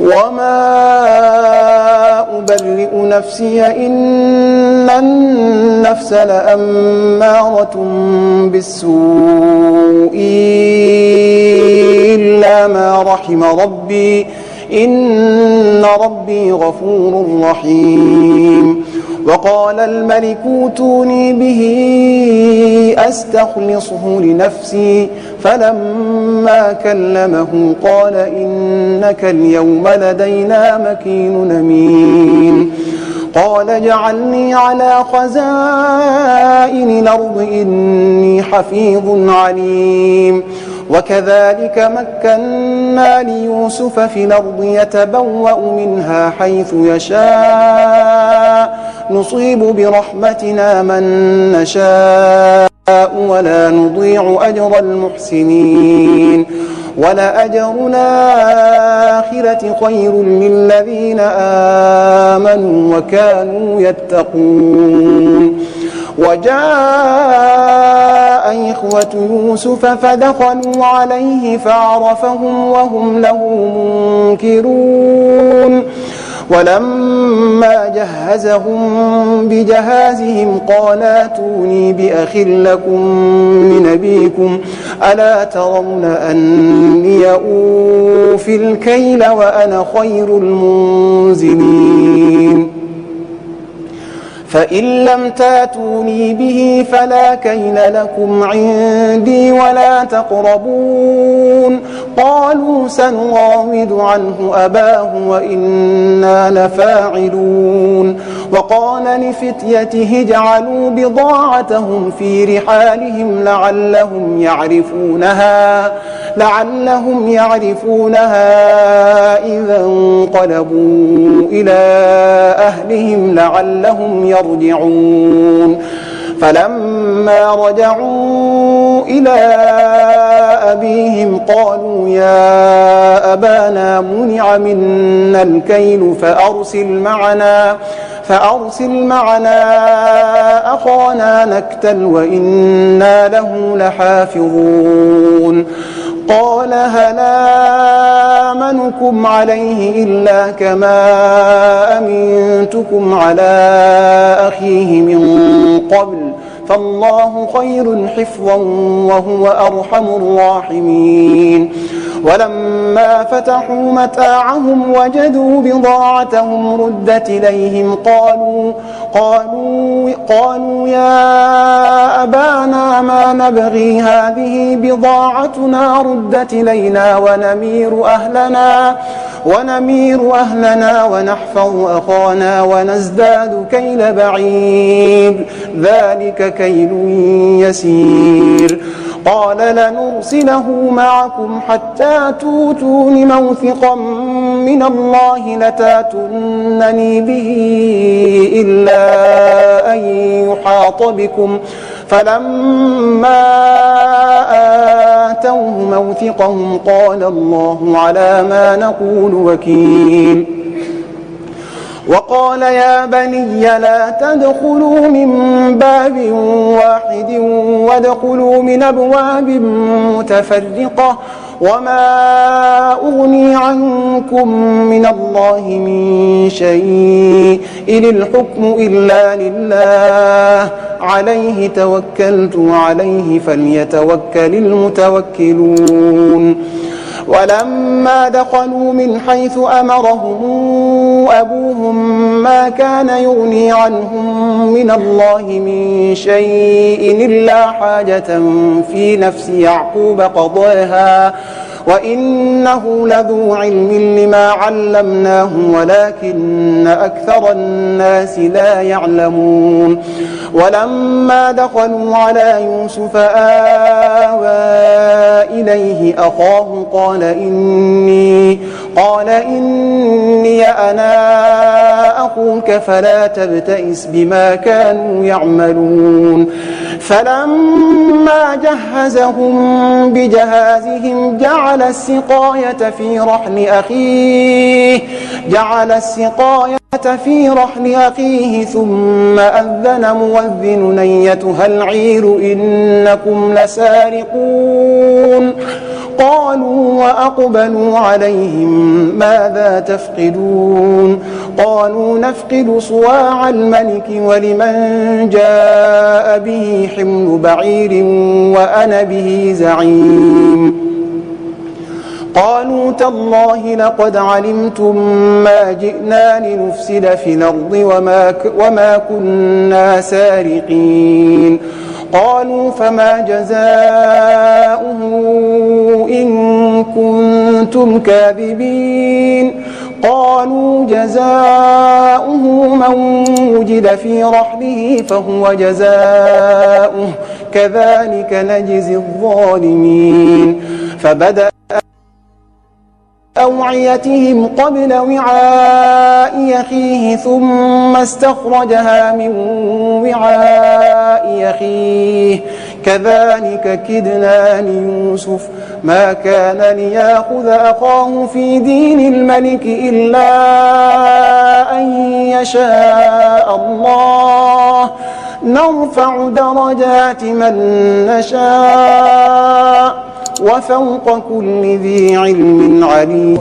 وما أبرئ نفسي إن النفس لأمارة بالسوء إلا ما رحم ربي إن ربي غفور رحيم. وقال الملك اوتوني به أستخلصه لنفسي فلما كلمه قال إنك اليوم لدينا مكين أمين. قال اجعلني على خزائن الأرض إني حفيظ عليم. وكذلك مكنا ليوسف في الأرض يتبوأ منها حيث يشاء نصيب برحمتنا من نشاء ولا نضيع أجر المحسنين. ولأجر الآخرة خير للذين آمنوا وكانوا يتقون. وجاء إخوة يوسف فدخلوا عليه فعرفهم وهم له منكرون. ولما جهزهم بجهازهم قال ائتوني بأخ لكم من أبيكم ألا ترون أني أوفي الكيل وأنا خير المنزلين. فإن لم تاتوني به فلا كيل لكم عندي ولا تقربون. قالوا سنراود عنه أباه وإنا لفاعلون. وقال لفتيته اجعلوا بضاعتهم في رحالهم لعلهم يعرفونها إذا انقلبوا إلى أهلهم لعلهم يرجعون. فلما رجعوا إلى أبيهم قالوا يا أبانا منع منا الكيل فأرسل معنا أخانا نكتل وإنا له لحافظون. قال هل آمنكم عليه إلا كما أمنتكم على أخيه من قبل فالله خير حفظا وهو أرحم الراحمين. ولما فتحوا متاعهم وجدوا بضاعتهم ردت إليهم قالوا يا أبانا ما نبغي هذه بضاعتنا ردت إلينا ونمير أهلنا ونحفظ أخانا ونزداد كيل بعيد ذلك كيل يسير. قال لنرسله معكم حتى توتون موثقا من الله لتاتونني به إلا أن يحاط بكم. فلما آتوه موثقهم قال الله على ما نقول وكيل. وقال يا بني لا تدخلوا من باب واحد وادخلوا من أبواب متفرقة وما أغني عنكم من الله من شيء إن الحكم إلا لله عليه توكلت وعليه فليتوكل المتوكلون. ولما دخلوا من حيث أمرهم أبوهم ما كان يغني عنهم من الله من شيء إلا حاجة في نفس يعقوب قضاها وإنه لذو علم لما علمناه ولكن أكثر الناس لا يعلمون. ولما دخلوا على يوسف آوى إليه أخاه قال إني أنا أخوك فلا تبتئس بما كانوا يعملون. فلما جهزهم بجهازهم جعل السقاية في رحل أخيه ثم أذن مؤذن أيتها العير إنكم لسارقون. قالوا وأقبلوا عليهم ماذا تفقدون قالوا نفقد صواع الملك ولمن جاء به حمل بعير وأنا به زعيم قالوا تالله لقد علمتم ما جئنا لنفسد في الأرض وما كنا سارقين قالوا فما جزاؤه إن كنتم كاذبين قالوا جزاؤه من وجد في رحله فهو جزاؤه كذلك نجزي الظالمين فبدأ أوعيتهم قبل وعاء أخيه ثم استخرجها من وعاء أخيه كذلك كدنا ليوسف ما كان ليأخذ أخاه في دين الملك إلا أن يشاء الله نرفع درجات من نشاء وفوق كل ذي علم عليم